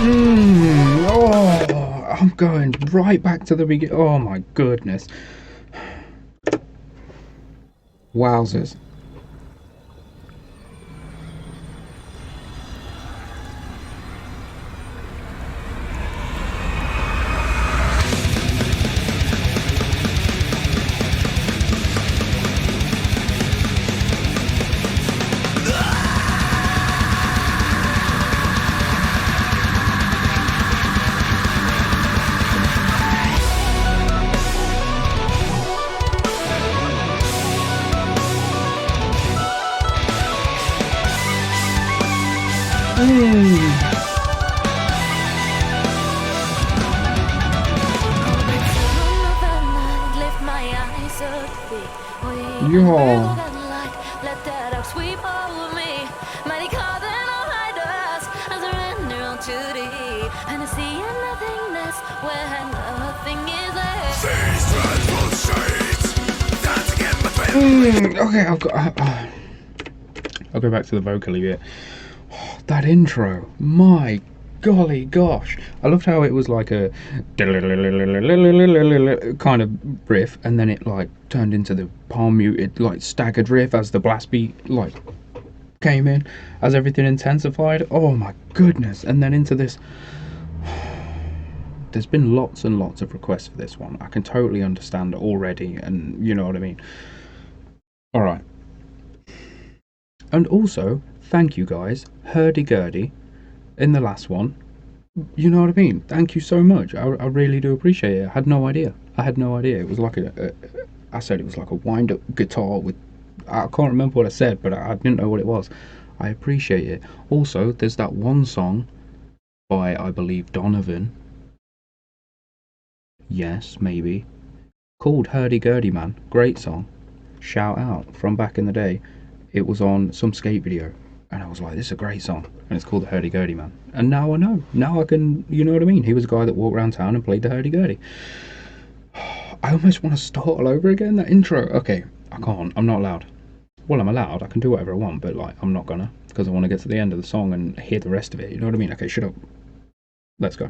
Oh, I'm going right back to the beginning. Oh my goodness. Wowzers. Yeah. Okay, I'll go back to the vocal bit. That intro, my golly gosh. I loved how it was like a kind of riff, and then it like turned into the palm muted like staggered riff as the blast beat like came in, as everything intensified. Oh my goodness. And then into this. There's been lots and lots of requests for this one. I can totally understand already, and you know what I mean. Alright. And also, thank you guys, hurdy-gurdy, in the last one. You know what I mean? Thank you so much. I really do appreciate it. I had no idea. It was like I said it was like a wind-up guitar with... I can't remember what I said, but I didn't know what it was. I appreciate it. Also, there's that one song by, I believe, Donovan. Yes, maybe. Called Hurdy-Gurdy Man. Great song. Shout out from back in the day. It was on some skate video, and I was like, this is a great song, and it's called the Hurdy-Gurdy Man. And now I know. Now I can, you know what I mean? He was a guy that walked around town and played the hurdy-gurdy. I almost want to start all over again, that intro. Okay, I can't. I'm not allowed. Well, I'm allowed. I can do whatever I want, but like, I'm not gonna, because I want to get to the end of the song and hear the rest of it. You know what I mean? Okay, shut up. Let's go.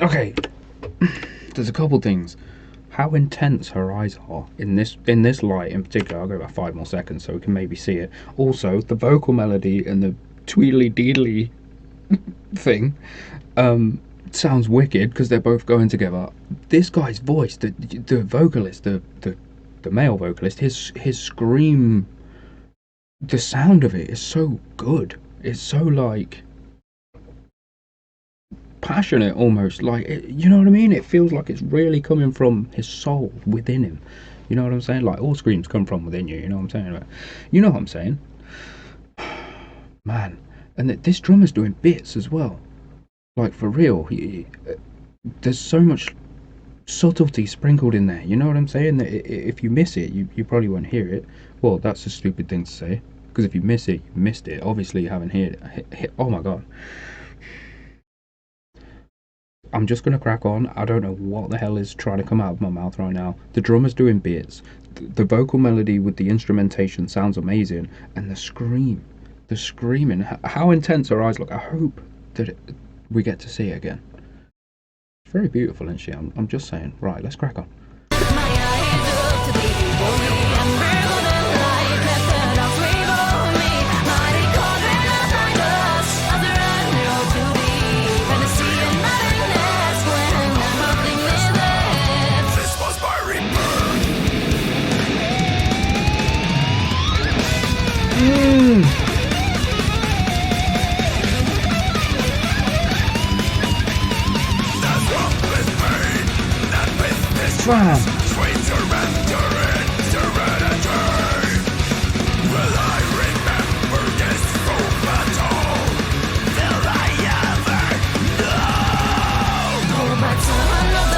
Okay, there's a couple things. How intense her eyes are in this light in particular. I'll go about 5 more seconds so we can maybe see it. Also, the vocal melody and the tweedly deedly thing sounds wicked because they're both going together. This guy's voice, the vocalist, the male vocalist, his scream, the sound of it is so good. It's so like passionate almost, like you know what I mean? It feels like it's really coming from his soul within him. You know what I'm saying? Like all screams come from within you. You know what I'm saying? Like, you know what I'm saying? Man, and this drummer's doing bits as well. Like for real, there's so much subtlety sprinkled in there. You know what I'm saying? That if you miss it, you probably won't hear it. Well, that's a stupid thing to say, because if you miss it, you missed it. Obviously, you haven't heard it. Oh my god. I'm just gonna crack on. I don't know what the hell is trying to come out of my mouth right now. The drummer's doing bits. The vocal melody with the instrumentation sounds amazing, and the screaming. How intense her eyes look. I hope that we get to see it again. Very beautiful, isn't she? I'm just saying. Right, let's crack on. Bam.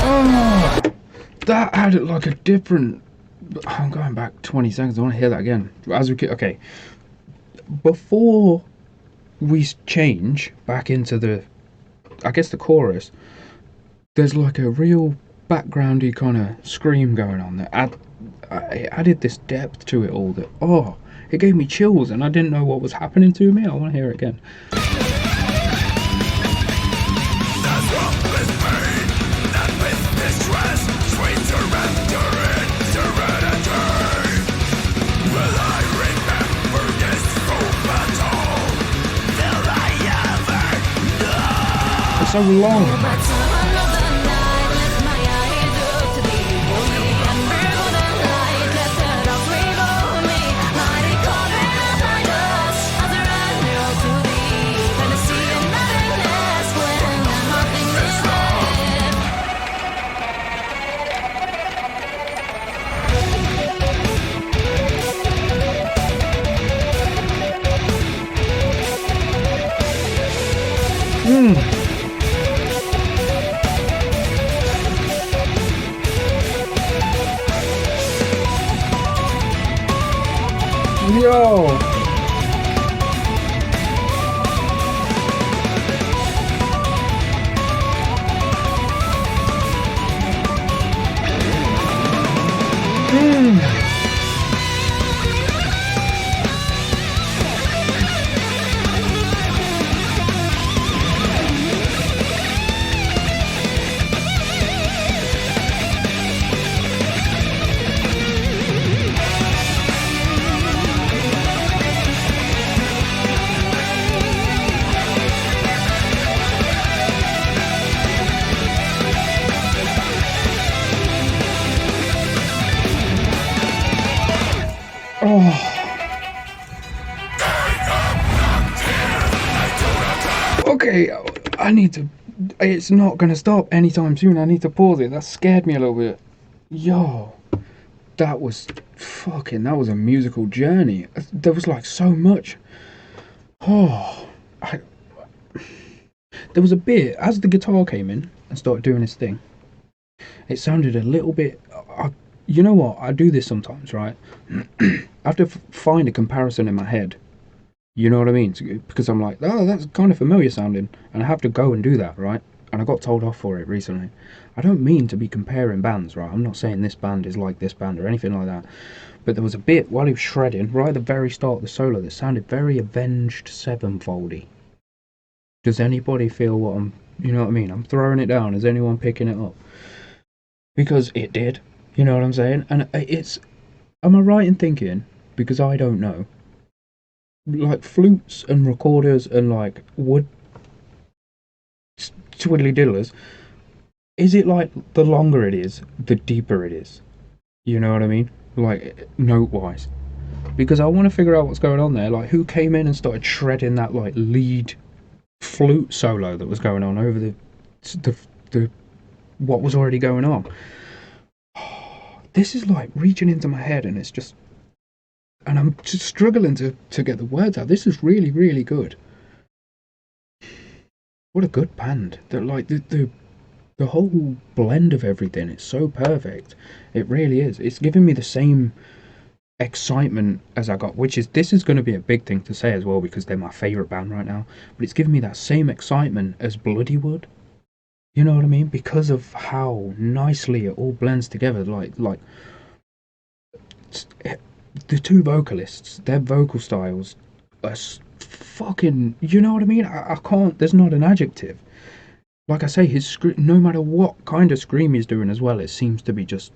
Oh, that had it like a different. I'm going back 20 seconds. I want to hear that again. As we okay, before we change back into the, I guess the chorus. There's like a real backgroundy kind of scream going on there. I added this depth to it all that, oh, it gave me chills and I didn't know what was happening to me. I want to hear it again. It's so long. Yo! Okay, I need to. It's not gonna stop anytime soon. I need to pause it. That scared me a little bit. Yo, that was fucking. That was a musical journey. There was like so much. Oh, there was a bit as the guitar came in and started doing its thing. It sounded a little bit. You know what? I do this sometimes, right? I have to find a comparison in my head. You know what I mean? Because I'm like, oh, that's kind of familiar sounding, and I have to go and do that, right? And I got told off for it recently. I don't mean to be comparing bands, right? I'm not saying this band is like this band or anything like that. But there was a bit while he was shredding, right at the very start of the solo, that sounded very Avenged Sevenfoldy. Does anybody feel what I'm, you know what I mean? I'm throwing it down. Is anyone picking it up? Because it did. You know what I'm saying? And it's, am I right in thinking, because I don't know, like flutes and recorders and like wood twiddly diddlers, is it like the longer it is, the deeper it is? You know what I mean? Like note wise. Because I want to figure out what's going on there. Like who came in and started shredding that like lead flute solo that was going on over the what was already going on. This is like reaching into my head and it's just, and I'm just struggling to get the words out. This is really, really good. What a good band. Like the whole blend of everything, it's so perfect. It really is. It's giving me the same excitement as I got, which is, this is going to be a big thing to say as well because they're my favourite band right now, but it's giving me that same excitement as Bloody would. You know what I mean? Because of how nicely it all blends together. Like the two vocalists, their vocal styles are fucking, you know what I mean? I can't, there's not an adjective. Like I say, his scream, no matter what kind of scream he's doing as well, it seems to be just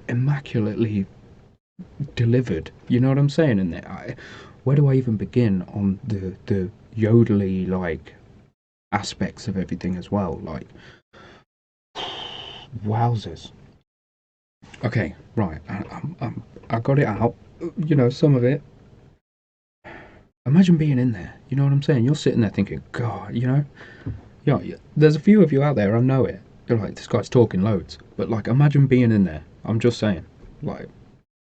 immaculately delivered. You know what I'm saying? And where do I even begin on the yodely like aspects of everything as well? Like, wowzers. Okay, right. I got it out. You know, some of it. Imagine being in there. You know what I'm saying? You're sitting there thinking, God, you know, yeah. There's a few of you out there. I know it. You're like, this guy's talking loads, but like, imagine being in there. I'm just saying, like,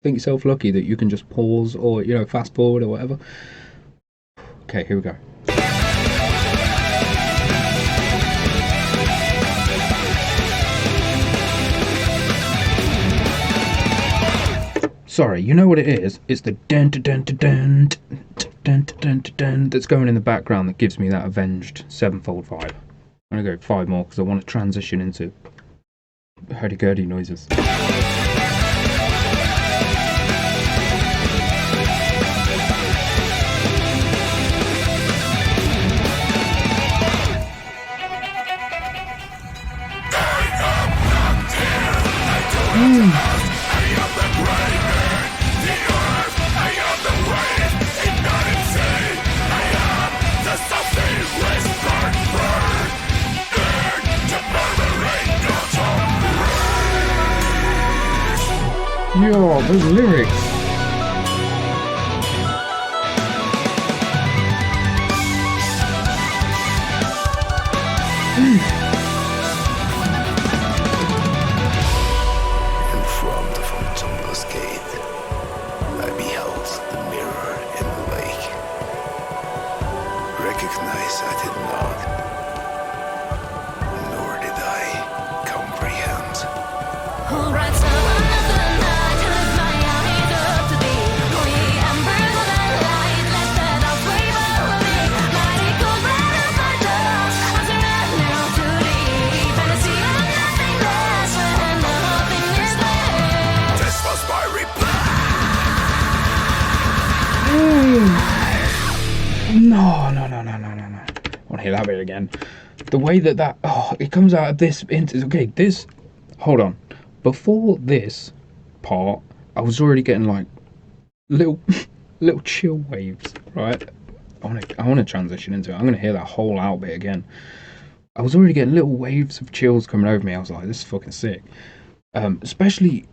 think yourself lucky that you can just pause or you know fast forward or whatever. Okay, here we go. Sorry, you know what it is? It's the dun dun dun dun dun dun dun that's going in the background that gives me that avenged sevenfold vibe. I'm gonna go 5 more because I want to transition into hurdy-gurdy noises. Yo, those lyrics. In front of Antonio's gate, I beheld the mirror in the lake. Recognize I did not, nor did I comprehend. Who writes another night to lift my eyes up to thee? Holy embers of that light, let the dogs wave over me. Mighty cold breath of my dust, I surrender to thee. Fantasy of nothing less, when nothing is there. This was my reply. No. I want to hear that bit again. The way that it comes out of this. Okay, this. Hold on. Before this part, I was already getting like little chill waves. Right. I want to transition into it. I'm going to hear that whole out bit again. I was already getting little waves of chills coming over me. I was like, this is fucking sick. Especially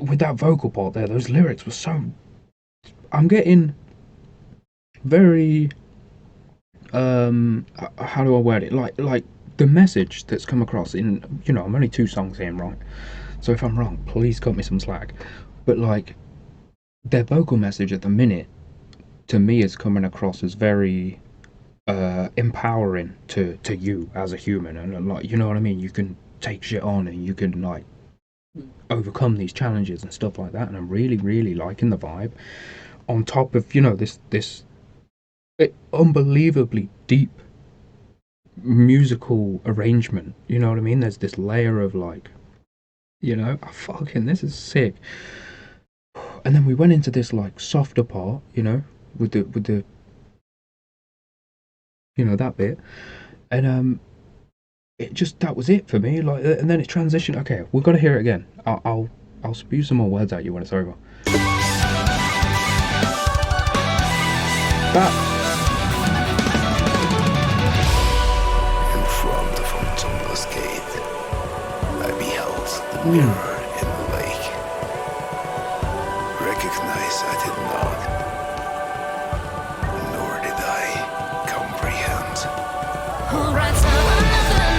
with that vocal part there. Those lyrics were so. I'm getting very how do I word it, like the message that's come across in, you know, I'm only 2 songs in, right? So if I'm wrong, please cut me some slack, but like their vocal message at the minute to me is coming across as very empowering to you as a human, and like, you know what I mean, you can take shit on and you can like overcome these challenges and stuff like that, and I'm really liking the vibe on top of, you know, this unbelievably deep musical arrangement. You know what I mean? There's this layer of like, you know, this is sick. And then we went into this like softer part, you know, with the you know, that bit, and it just, that was it for me. Like, and then it transitioned. Okay, we've got to hear it again. I'll spew some more words at you when it's over. That. Gate, I beheld the mirror in the lake. Recognize I did not, nor did I comprehend. Who writes another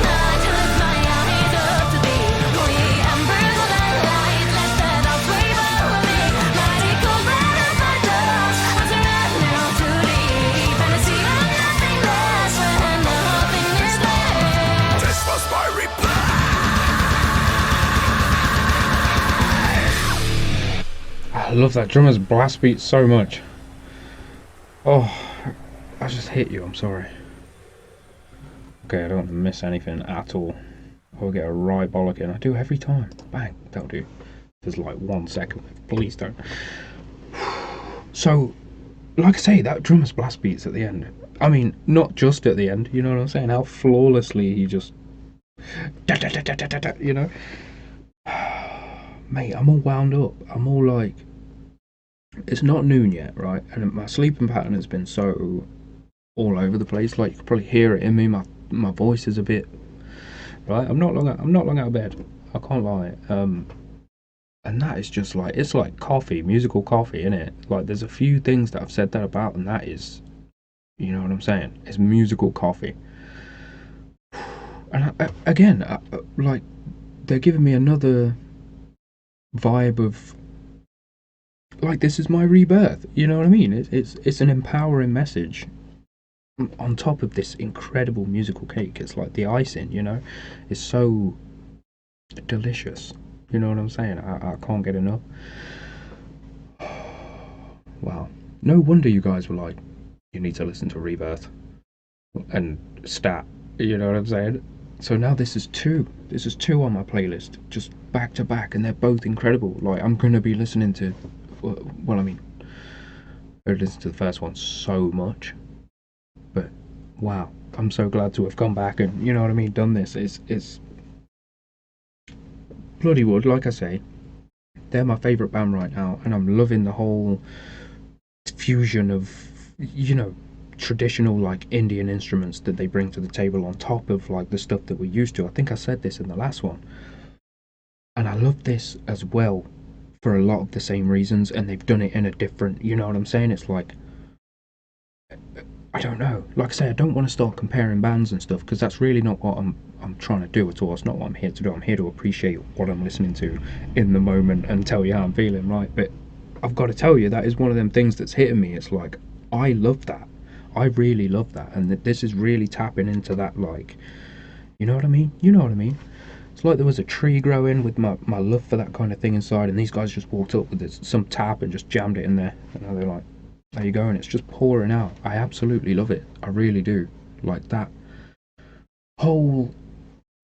night to lift my eyes up to thee? Holy embers of that light, let the dogs wave over me. Mighty cold breath of my dust, I surrender to thee. Fantasy of nothing less, when nothing is there. This was my reply. I love that drummer's blast beat so much. Oh, I just hit you, I'm sorry. Okay, I don't want to miss anything at all. I'll get a right bollock in. I do every time. Bang, that'll do. There's like 1 second. Please don't. So, like I say, that drummer's blast beats at the end, I mean, not just at the end, you know what I'm saying? How flawlessly he just, you know? Mate, I'm all wound up. I'm all like, it's not noon yet, right? And my sleeping pattern has been so all over the place. Like, you can probably hear it in me. My voice is a bit, right? I'm not long out of bed. I can't lie. And that is just like, it's like coffee, musical coffee, innit? Like, there's a few things that I've said that about, and that is, you know what I'm saying? It's musical coffee. And again, like, they're giving me another vibe of, like, this is my rebirth. You know what I mean? It's an empowering message on top of this incredible musical cake. It's like the icing, you know? It's so delicious. You know what I'm saying? I can't get enough. Wow. No wonder you guys were like, you need to listen to Rebirth and Stat. You know what I'm saying? So now this is two. This is two on my playlist, just back to back, and they're both incredible. Like, I'm gonna be listening to, well, I mean, I listened to the first one so much, but wow, I'm so glad to have come back and, you know what I mean, done this. It's bloody wood, like I say. They're my favourite band right now, and I'm loving the whole fusion of, you know, traditional like Indian instruments that they bring to the table on top of like the stuff that we're used to. I think I said this in the last one. And I love this as well for a lot of the same reasons, and they've done it in a different, you know what I'm saying? It's like, I don't know. Like I say, I don't want to start comparing bands and stuff, because that's really not what I'm trying to do at all. It's not what I'm here to do. I'm here to appreciate what I'm listening to in the moment and tell you how I'm feeling, right? But I've got to tell you, that is one of them things that's hitting me. It's like, I love that. I really love that, and this is really tapping into that, like, you know what I mean? You know what I mean? It's like there was a tree growing with my love for that kind of thing inside, and these guys just walked up with some tap and just jammed it in there, and now they're like, there you go, and it's just pouring out. I absolutely love it. I really do. Like, that whole,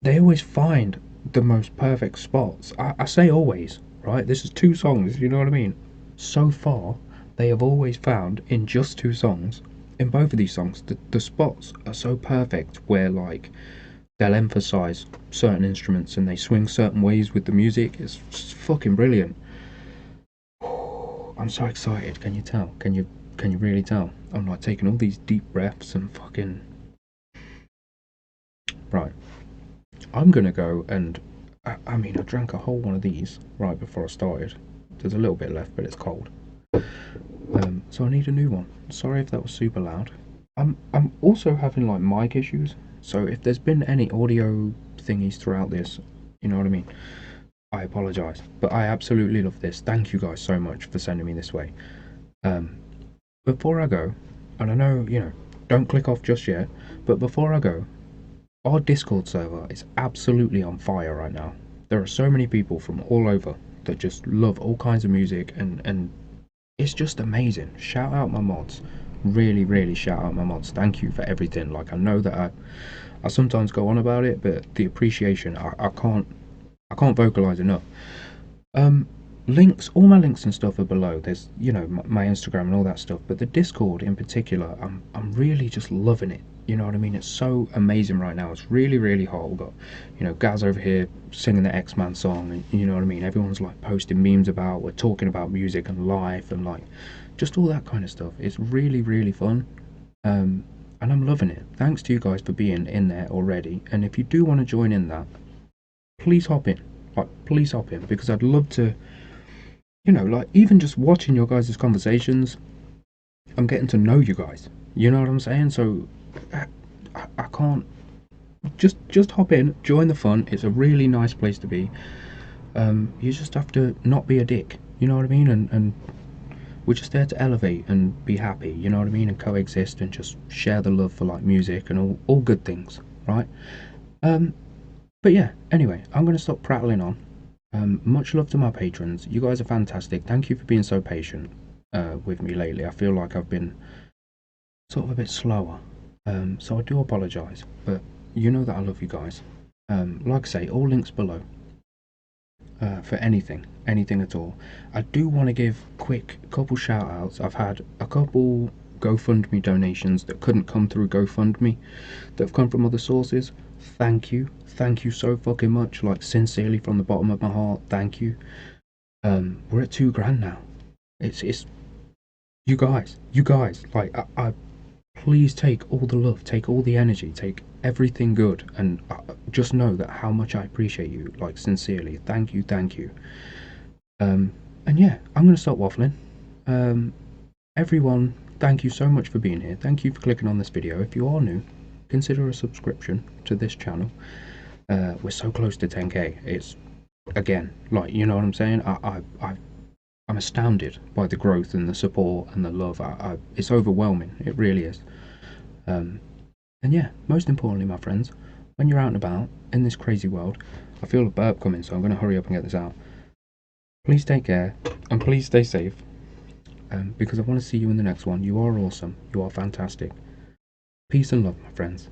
they always find the most perfect spots. I say always, right? This is two songs, you know what I mean? So far, they have always found, in just two songs, in both of these songs, the spots are so perfect where, like, they'll emphasize certain instruments and they swing certain ways with the music. It's just fucking brilliant. I'm so excited. Can you tell? Can you really tell? I'm like taking all these deep breaths and fucking, right. I'm gonna go and I mean, I drank a whole one of these right before I started. There's a little bit left, but it's cold. So I need a new one. Sorry if that was super loud. I'm also having like mic issues, so if there's been any audio thingies throughout this, you know what I mean, I apologise. But I absolutely love this. Thank you guys so much for sending me this way. Before I go, and I know, you know, don't click off just yet, but before I go, our Discord server is absolutely on fire right now. There are so many people from all over that just love all kinds of music, and it's just amazing. Shout out my mods. Really, really shout out my mods. Thank you for everything. Like, I know that I sometimes go on about it, but the appreciation, I can't vocalize enough. Links, all my links and stuff are below. There's, you know, my Instagram and all that stuff, but the Discord in particular, I'm really just loving it. You know what I mean? It's so amazing right now. It's really, really hot. We've got, you know, Gaz over here singing the X-Man song, and you know what I mean? Everyone's like posting memes about, we're talking about music and life and like just all that kind of stuff. It's really, really fun. And I'm loving it. Thanks to you guys for being in there already. And if you do want to join in that, please hop in. Like, please hop in, because I'd love to, you know, like, even just watching your guys' conversations, I'm getting to know you guys. You know what I'm saying? So I can't, just hop in, join the fun. It's a really nice place to be. You just have to not be a dick. You know what I mean? And we're just there to elevate and be happy. You know what I mean? And coexist and just share the love for like music and all good things, right? But yeah. Anyway, I'm gonna stop prattling on. Much love to my patrons. You guys are fantastic. Thank you for being so patient with me lately. I feel like I've been sort of a bit slower. So I do apologise, but you know that I love you guys. Like I say, all links below for anything at all. I do want to give quick couple shout outs. I've had a couple GoFundMe donations that couldn't come through GoFundMe, that have come from other sources, thank you. Thank you so fucking much. Like, sincerely, from the bottom of my heart, thank you. We're at $2,000 now. It's you guys, like, I please take all the love, take all the energy, take everything good, and just know that how much I appreciate you, like, sincerely. Thank you. And yeah, I'm gonna stop waffling. Everyone, thank you so much for being here. Thank you for clicking on this video. If you are new, consider a subscription to this channel. We're so close to 10k. It's, again, like, you know what I'm saying? I'm astounded by the growth and the support and the love. It's overwhelming. It really is. And yeah, most importantly, my friends, when you're out and about in this crazy world, I feel a burp coming, so I'm going to hurry up and get this out. Please take care and please stay safe, because I want to see you in the next one. You are awesome. You are fantastic. Peace and love, my friends.